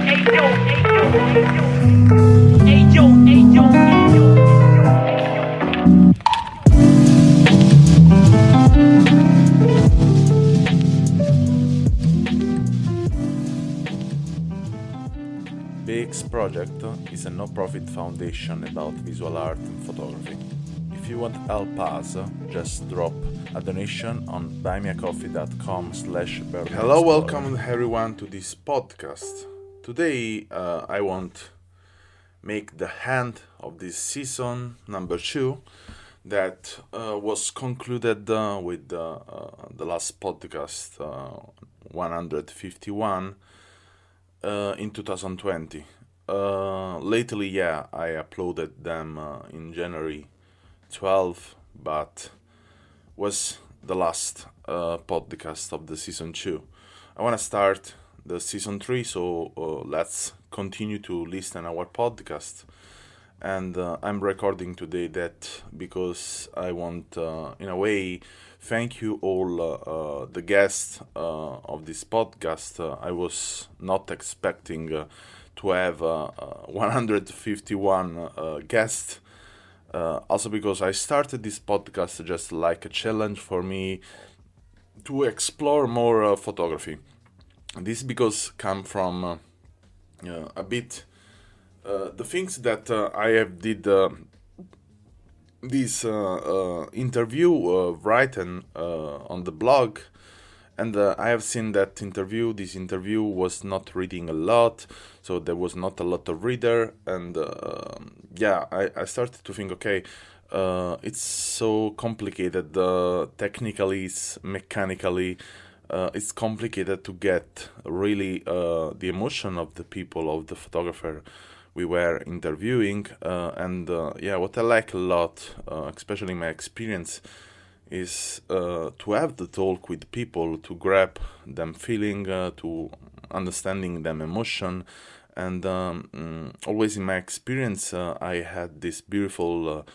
BEEX project is a no-profit foundation about visual art and photography. If you want to help us, just drop a donation on buymeacoffee.com/Berlin. Hello, welcome everyone to this podcast. Today I want make the end of this season number 2 that was concluded with the last podcast 151 in 2020. Lately, I uploaded them in January 12, but was the last podcast of the season 2. I want to start the season 3, so let's continue to listen our podcast. And I'm recording today that because I want, in a way, thank you all the guests of this podcast. I was not expecting to have 151 guests. Also because I started this podcast just like a challenge for me to explore more photography. This because come from a bit the things that I have did this interview written on the blog, and I have seen that this interview was not reading a lot, so there was not a lot of reader, and I started to think, okay, it's so complicated, technically, mechanically, it's complicated to get really the emotion of the people, of the photographer we were interviewing, and what I like a lot, especially my experience, is to have the talk with people, to grab them feeling, to understanding them emotion, and always in my experience I had this beautiful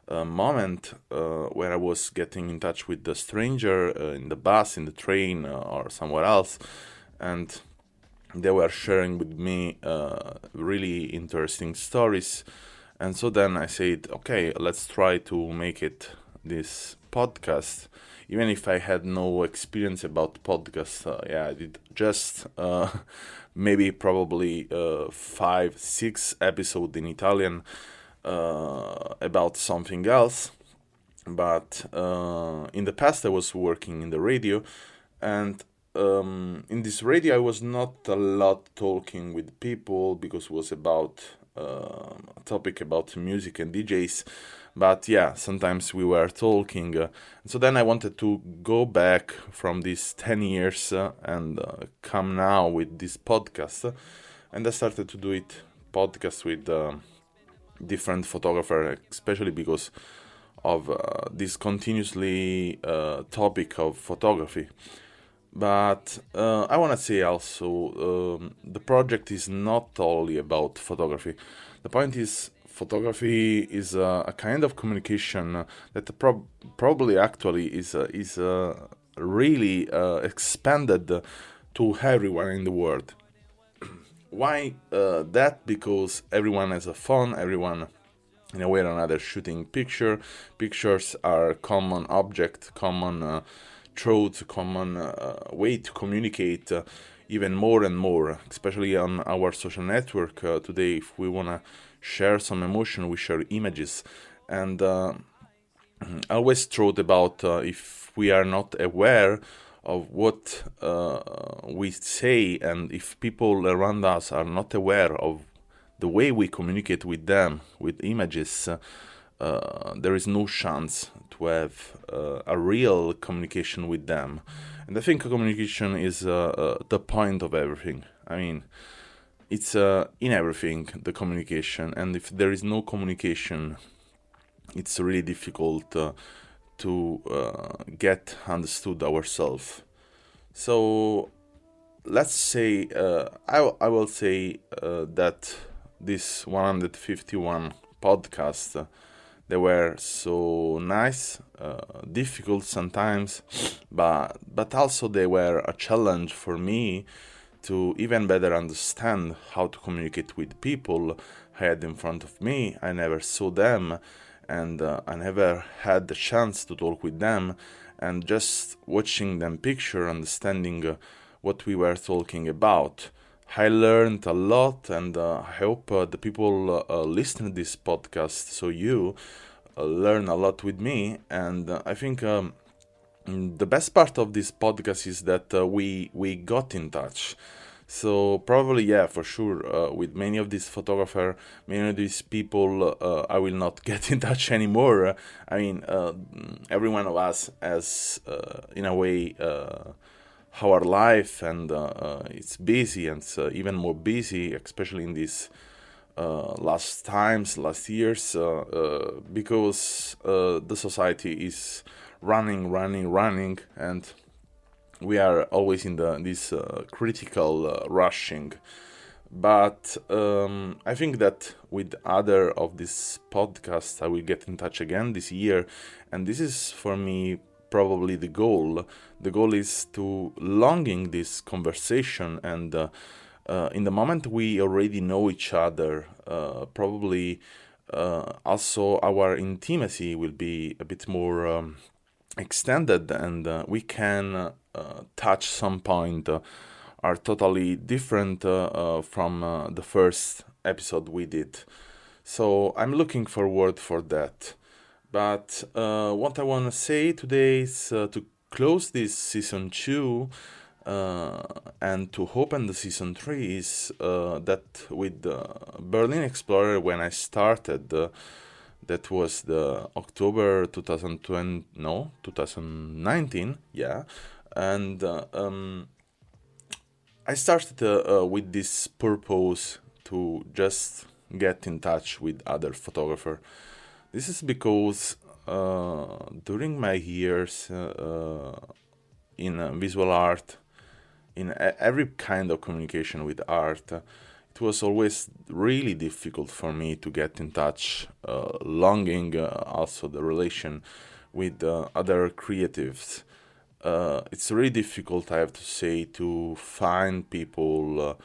moment where I was getting in touch with the stranger in the bus, in the train, or somewhere else, and they were sharing with me really interesting stories. And so then I said, okay, let's try to make it this podcast. Even if I had no experience about podcasts, I did just maybe probably 5-6 episodes in Italian about something else. But in the past I was working in the radio, and in this radio I was not a lot talking with people because it was about a topic about music and DJs, but sometimes we were talking, so then I wanted to go back from these 10 years and come now with this podcast, and I started to do it podcast with different photographer, especially because of this continuously topic of photography. But I want to say also, the project is not only about photography. The point is, photography is a kind of communication that probably actually is really expanded to everyone in the world. Why that? Because everyone has a phone, everyone in a way or another shooting pictures are common object, common truth, common way to communicate even more and more, especially on our social network today. If we want to share some emotion, we share images, and I always thought about if we are not aware of what we say, and if people around us are not aware of the way we communicate with them with images, there is no chance to have a real communication with them. And I think communication is the point of everything. I mean, it's in everything, the communication. And if there is no communication, it's really difficult to get understood ourselves. So let's say, I will say that this 151 podcast, they were so nice, difficult sometimes, but also they were a challenge for me to even better understand how to communicate with people I had in front of me. I never saw them, and I never had the chance to talk with them, and just watching them picture, understanding what we were talking about. I learned a lot, and I hope the people listening to this podcast, so you learn a lot with me. And I think the best part of this podcast is that we got in touch. So probably, yeah, for sure, with many of these photographers, many of these people, I will not get in touch anymore. I mean, every one of us has, in a way, our life, and it's busy, and it's even more busy, especially in these last years, because the society is running, and we are always in this critical rushing. But I think that with other of these podcasts, I will get in touch again this year, and this is for me probably the goal. The goal is to longing this conversation, and in the moment we already know each other, probably also our intimacy will be a bit more extended, and we can touch some point are totally different from the first episode we did. So I'm looking forward for that. But what I want to say today is to close this season 2 and to open the season 3 is that with Berlin Explorer, when I started, that was the October 2020, no, 2019, yeah. And I started with this purpose to just get in touch with other photographers. This is because during my years in visual art, in every kind of communication with art, it was always really difficult for me to get in touch, longing also the relation with other creatives. It's really difficult, I have to say, to find people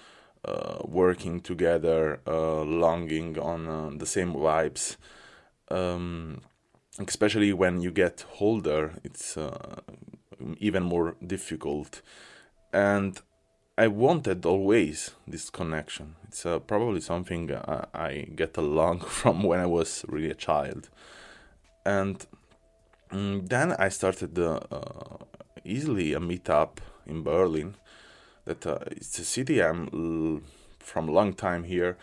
working together, longing on the same vibes. Especially when you get older, it's even more difficult. And I wanted always this connection. It's probably something I get along from when I was really a child. And then I started easily a meetup in Berlin. That it's a city I'm from a long time here,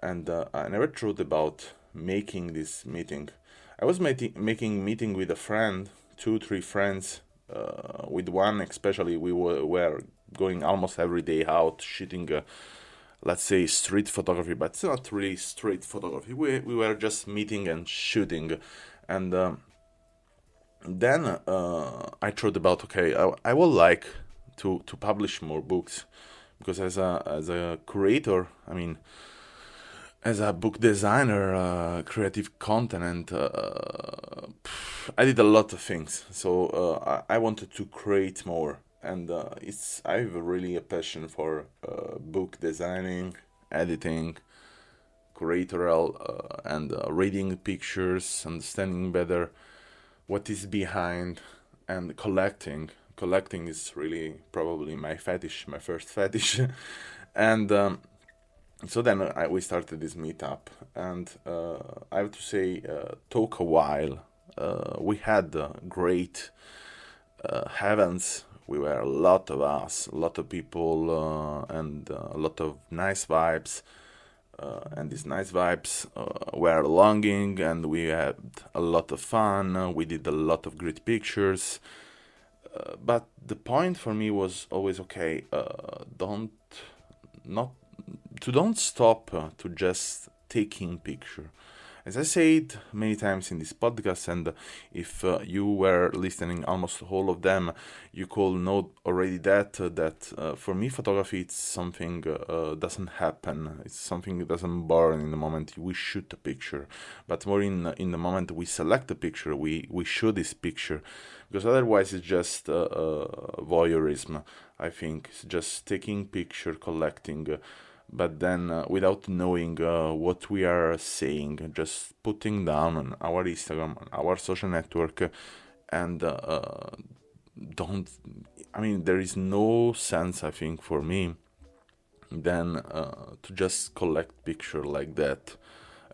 and I never thought about making this meeting. I was making meeting with a friend, 2-3 friends. With one especially, we were going almost every day out shooting, let's say, street photography, but it's not really street photography. We were just meeting and shooting, and then I thought about, okay, I would like to publish more books, because as a curator, I mean, as a book designer, creative content, I did a lot of things. So I wanted to create more, and I have really a passion for book designing, editing, curatorial, and reading pictures, understanding better what is behind, and collecting. Collecting is really probably my fetish, my first fetish, and. So then we started this meetup, and I have to say, took a while. We had great heavens. We were a lot of us, a lot of people, and a lot of nice vibes. And these nice vibes were longing, and we had a lot of fun. We did a lot of great pictures. But the point for me was always, okay, don't stop to just taking picture. As I said many times in this podcast, and if you were listening almost all of them, you could know already that for me photography it's something doesn't happen. It's something that doesn't burn in the moment we shoot a picture, but more in the moment we select a picture, we show this picture, because otherwise it's just voyeurism. I think it's just taking picture, collecting. But then without knowing what we are saying, just putting down on our Instagram, on our social network, and don't. I mean, there is no sense, I think, for me, than to just collect picture like that.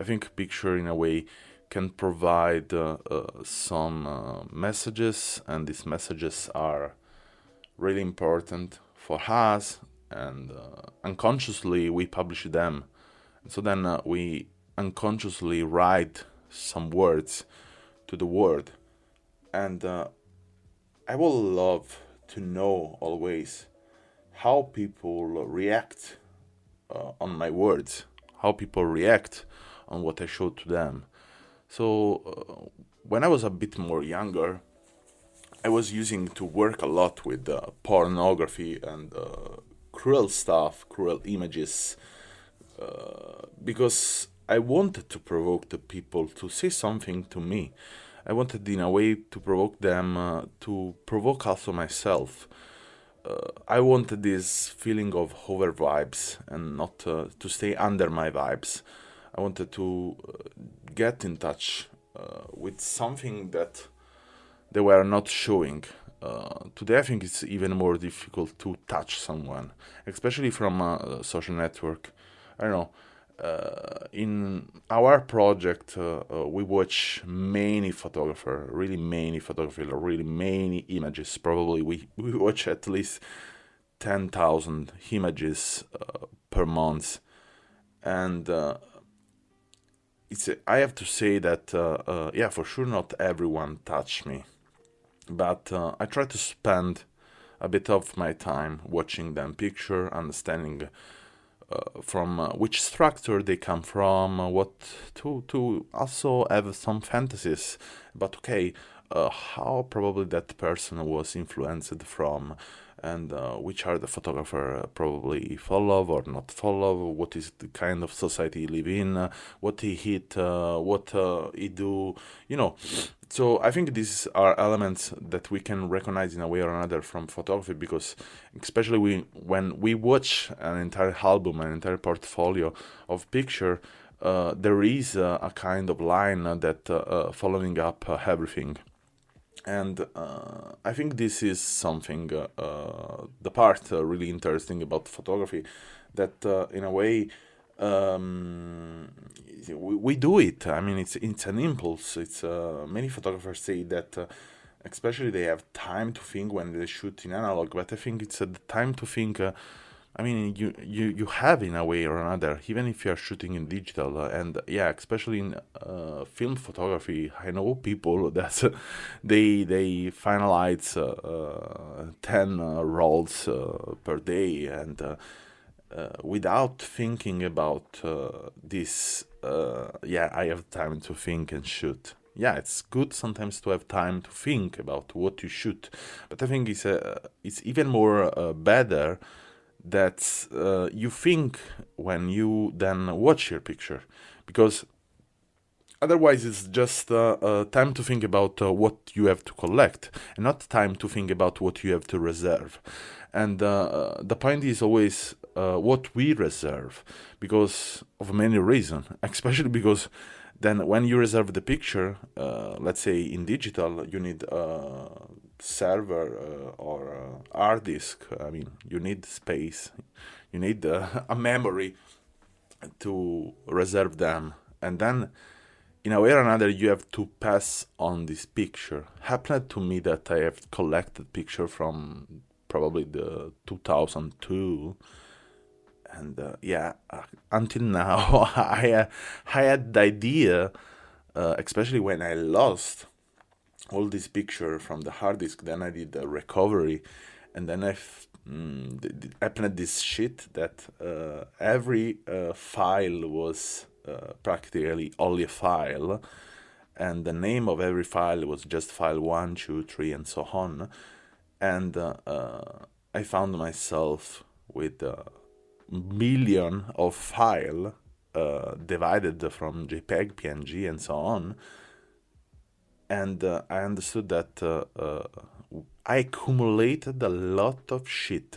I think picture in a way can provide some messages, and these messages are really important for us, and unconsciously we publish them. So then we unconsciously write some words to the world, and I would love to know always how people react on my words, how people react on what I show to them. So when I was a bit more younger, I was using to work a lot with pornography and cruel stuff, cruel images, because I wanted to provoke the people to say something to me. I wanted, in a way, to provoke them, to provoke also myself. I wanted this feeling of over vibes and not to stay under my vibes. I wanted to get in touch with something that they were not showing. Today, I think it's even more difficult to touch someone, especially from a social network. I don't know. In our project, we watch many photographers, really many photographers, really many images. Probably we watch at least 10,000 images per month, and I have to say that yeah, for sure, not everyone touched me, but I try to spend a bit of my time watching them picture, understanding from which structure they come from, what to also have some fantasies about, okay, how probably that person was influenced from, and which are the photographer probably follow or not follow, what is the kind of society he live in, what he hit, what he do, you know. So I think these are elements that we can recognize in a way or another from photography, because especially when we watch an entire album, an entire portfolio of picture, there is a kind of line that following up everything. And I think this is something, the part really interesting about photography, that in a way we do it. I mean, it's an impulse. It's many photographers say that, especially they have time to think when they shoot in analog. But I think it's the time to think. I mean, you have in a way or another, even if you are shooting in digital, and yeah, especially in film photography. I know people that they finalize 10 rolls per day, and without thinking about this, yeah, I have time to think and shoot. Yeah, it's good sometimes to have time to think about what you shoot, but I think it's even more better that you think when you then watch your picture, because otherwise it's just time to think about what you have to collect, and not time to think about what you have to reserve. And the point is always what we reserve, because of many reasons, especially because then when you reserve the picture, let's say in digital, you need a server or a hard disk. I mean, you need space, you need a memory to reserve them, and then in a way or another you have to pass on this picture. Happened to me that I have collected picture from probably the 2002, and yeah, until now I had the idea, especially when I lost all this picture from the hard disk. Then I did the recovery, and then happened this shit that every file was practically only a file, and the name of every file was just file 1, 2, 3, and so on. And I found myself with a million of file divided from JPEG, PNG, and so on. And I understood that I accumulated a lot of shit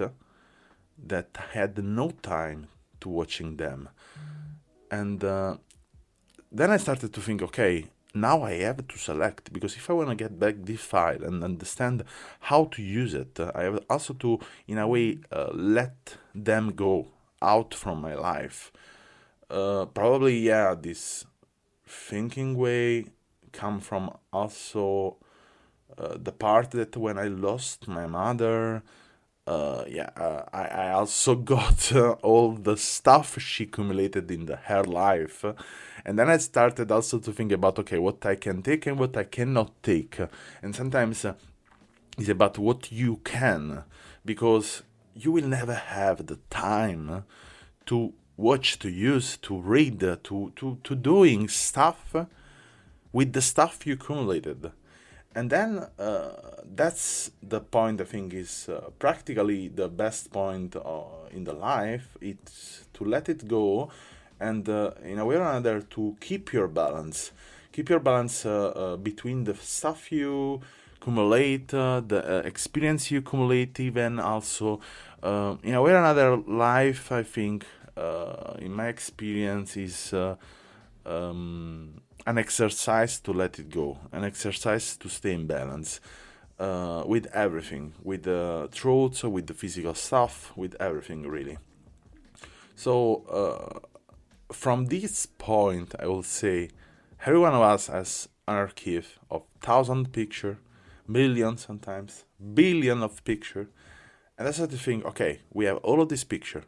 that I had no time to watching them. And then I started to think, okay, now I have to select, because if I want to get back this file and understand how to use it, I have also to, in a way, let them go out from my life. Probably, yeah, this thinking way come from also the part that when I lost my mother, I also got all the stuff she accumulated in her life. And then I started also to think about, okay, what I can take and what I cannot take. And sometimes it's about what you can, because you will never have the time to watch, to use, to read, to doing stuff with the stuff you accumulated. And then that's the point, I think, is practically the best point in the life. It's to let it go, and in a way or another to keep your balance. Keep your balance between the stuff you accumulate, the experience you accumulate, even also in a way or another. Life, I think, in my experience, is an exercise to let it go, an exercise to stay in balance with everything, with the truths, with the physical stuff, with everything, really. So from this point, I will say every one of us has an archive of 1,000 picture, million sometimes, billion of picture, and that's the thing. Okay, we have all of this picture,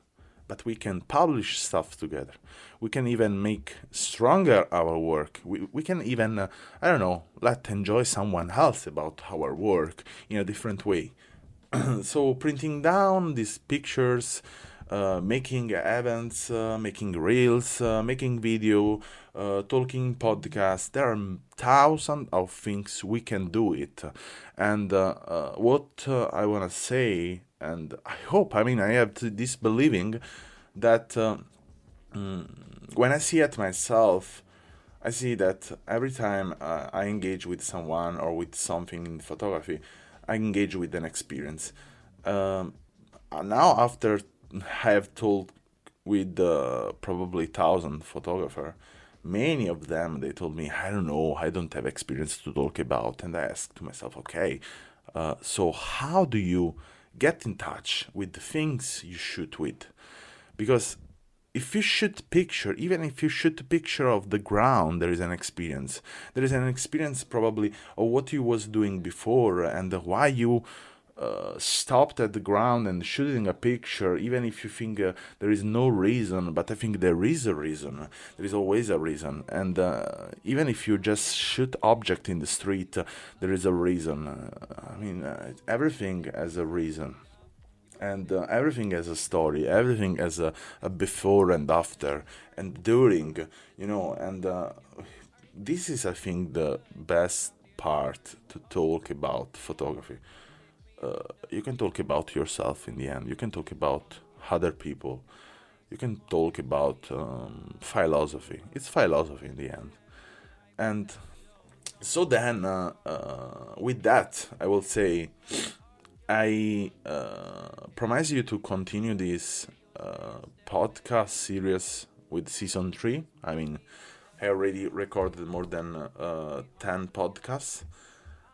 but we can publish stuff together. We can even make stronger our work. We can even, I don't know, let enjoy someone else about our work in a different way. So printing down these pictures, making events, making reels, making video, talking podcasts, there are thousands of things we can do it. And what I want to say, and I hope, I mean, I have this believing that when I see it myself, I see that every time I engage with someone or with something in photography, I engage with an experience. Now, after I have told with probably 1,000 photographer, many of them, they told me, I don't know, I don't have experience to talk about. And I asked to myself, okay, so how do you get in touch with the things you shoot with? Because if you shoot picture, even if you shoot a picture of the ground, there is an experience. There is an experience probably of what you was doing before and why you stopped at the ground and shooting a picture, even if you think there is no reason. But I think there is a reason. There is always a reason. And even if you just shoot object in the street, there is a reason. Everything has a reason. And everything has a story, everything has a before and after and during, and this is, I think, the best part to talk about photography. You can talk about yourself in the end, you can talk about other people, you can talk about philosophy. It's philosophy in the end. And so then, with that, I will say, I promise you to continue this podcast series with season 3. I mean, I already recorded more than 10 podcasts.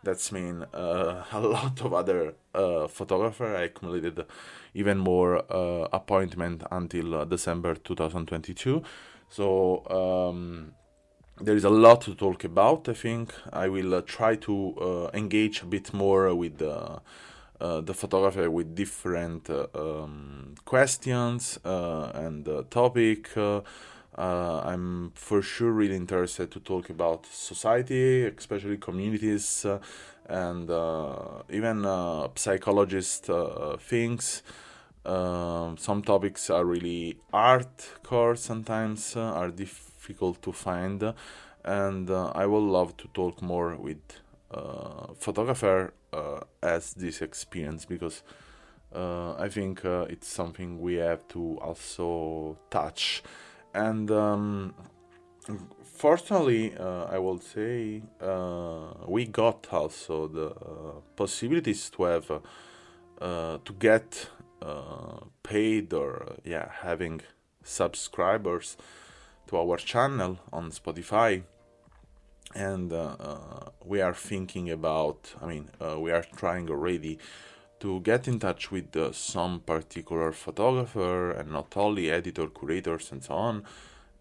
That's mean a lot of other photographer. I accumulated even more appointment until December 2022. So there is a lot to talk about. I think I will try to engage a bit more with the photographer with different questions and topic. I'm for sure really interested to talk about society, especially communities, and even psychologist things. Some topics are really hardcore sometimes, are difficult to find, and I would love to talk more with photographer as this experience, because I think it's something we have to also touch. And fortunately, I will say we got also the possibilities to have to get paid, or having subscribers to our channel on Spotify. And we are thinking about, we are trying already to get in touch with some particular photographer, and not only editor, curators, and so on,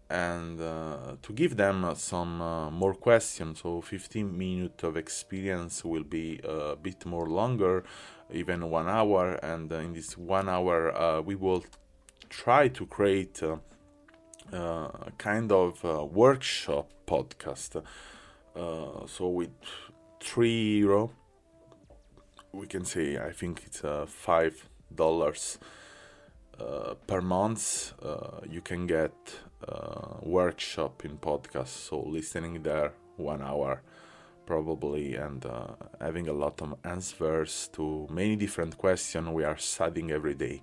and to give them some more questions. So 15 minutes of experience will be a bit more longer, even 1 hour, and in this 1 hour we will try to create a kind of workshop podcast. So with €3, we can say, I think it's $5 per month. You can get workshop in podcast, so listening there 1 hour probably, and having a lot of answers to many different questions we are studying every day.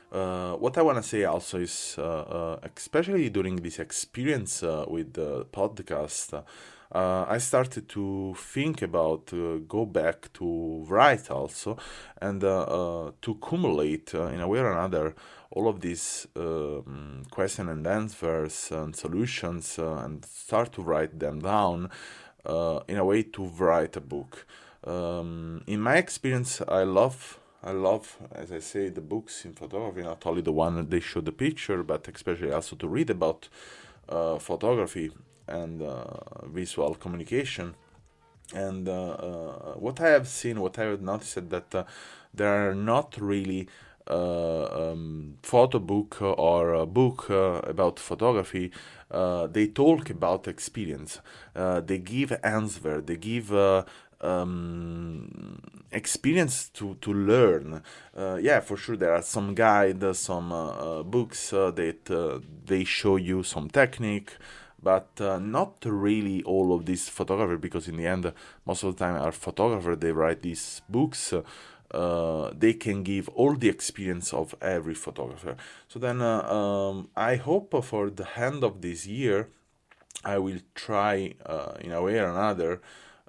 What I want to say also is, especially during this experience with the podcast, I started to think about go back to write also, and to accumulate in a way or another all of these question and answers and solutions, and start to write them down in a way to write a book. In my experience, I love, as I say, the books in photography, not only the one that they show the picture, but especially also to read about photography and visual communication. And what I have seen, what I have noticed, is that there are not really photo book or a book about photography. They talk about experience. They give answer. They give experience to learn. For sure, there are some guides, some books that they show you some technique, but not really all of this photography, because in the end, most of the time our photographer, they write these books, they can give all the experience of every photographer. So then I hope for the end of this year I will try in a way or another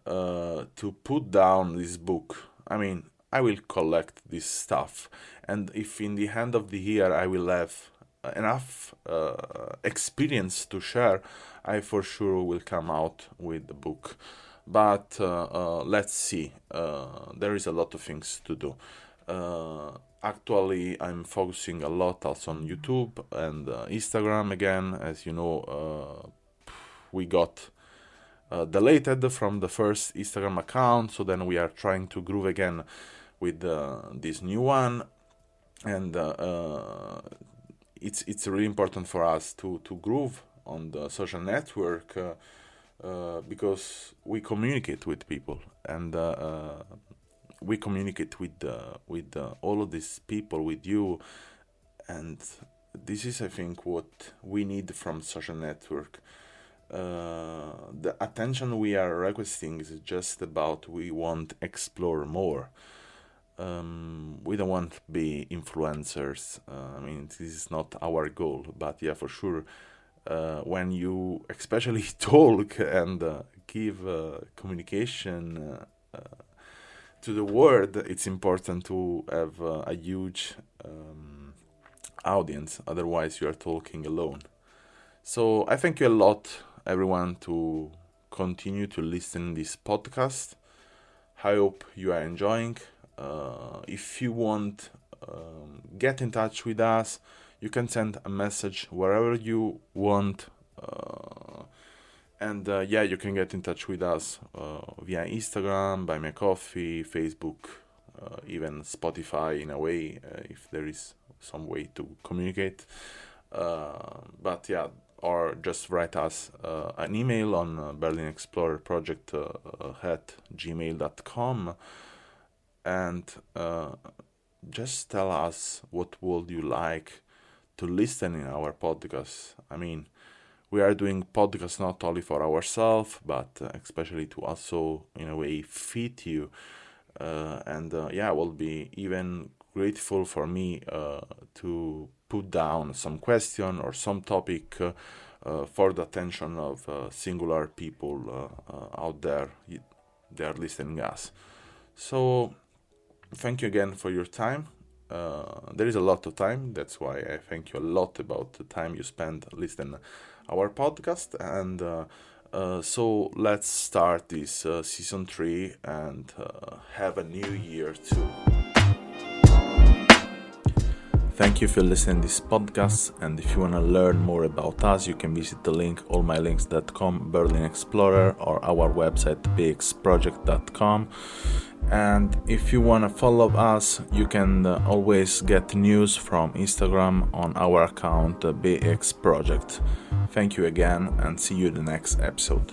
to put down this book. I will collect this stuff, and if in the end of the year I will have enough experience to share, I for sure will come out with the book. But let's see. There is a lot of things to do. Actually, I'm focusing a lot also on YouTube and Instagram again. As you know, we got deleted from the first Instagram account, so then we are trying to groove again with this new one, and it's really important for us to groove on the social network, because we communicate with people, and we communicate with all of these people, with you, and this is, I think, what we need from social network. The attention we are requesting is just about, we want to explore more. We don't want to be influencers. This is not our goal, but yeah, for sure, when you especially talk and give communication to the world, it's important to have a huge audience. Otherwise, you are talking alone. So I thank you a lot, everyone, to continue to listen this podcast. I hope you are enjoying. If you want, get in touch with us. You can send a message wherever you want, and you can get in touch with us via Instagram, Buy Me a Coffee, Facebook, even Spotify in a way, if there is some way to communicate. But yeah, or just write us an email on Berlin Explorer Project at gmail.com, and just tell us what would you like to listen in our podcast. we are doing podcasts not only for ourselves, but especially to also, in a way, feed you. Will be even grateful for me to put down some question or some topic for the attention of singular people out there. They are listening us. So thank you again for your time. There is a lot of time. That's why I thank you a lot about the time you spend listening our podcast. And so let's start this season 3 and have a new year too. Thank you for listening to this podcast, and if you want to learn more about us, you can visit the link allmylinks.com, Berlin Explorer, or our website bexproject.com. And if you want to follow us, you can always get news from Instagram on our account BEEX Project. Thank you again, and see you in the next episode.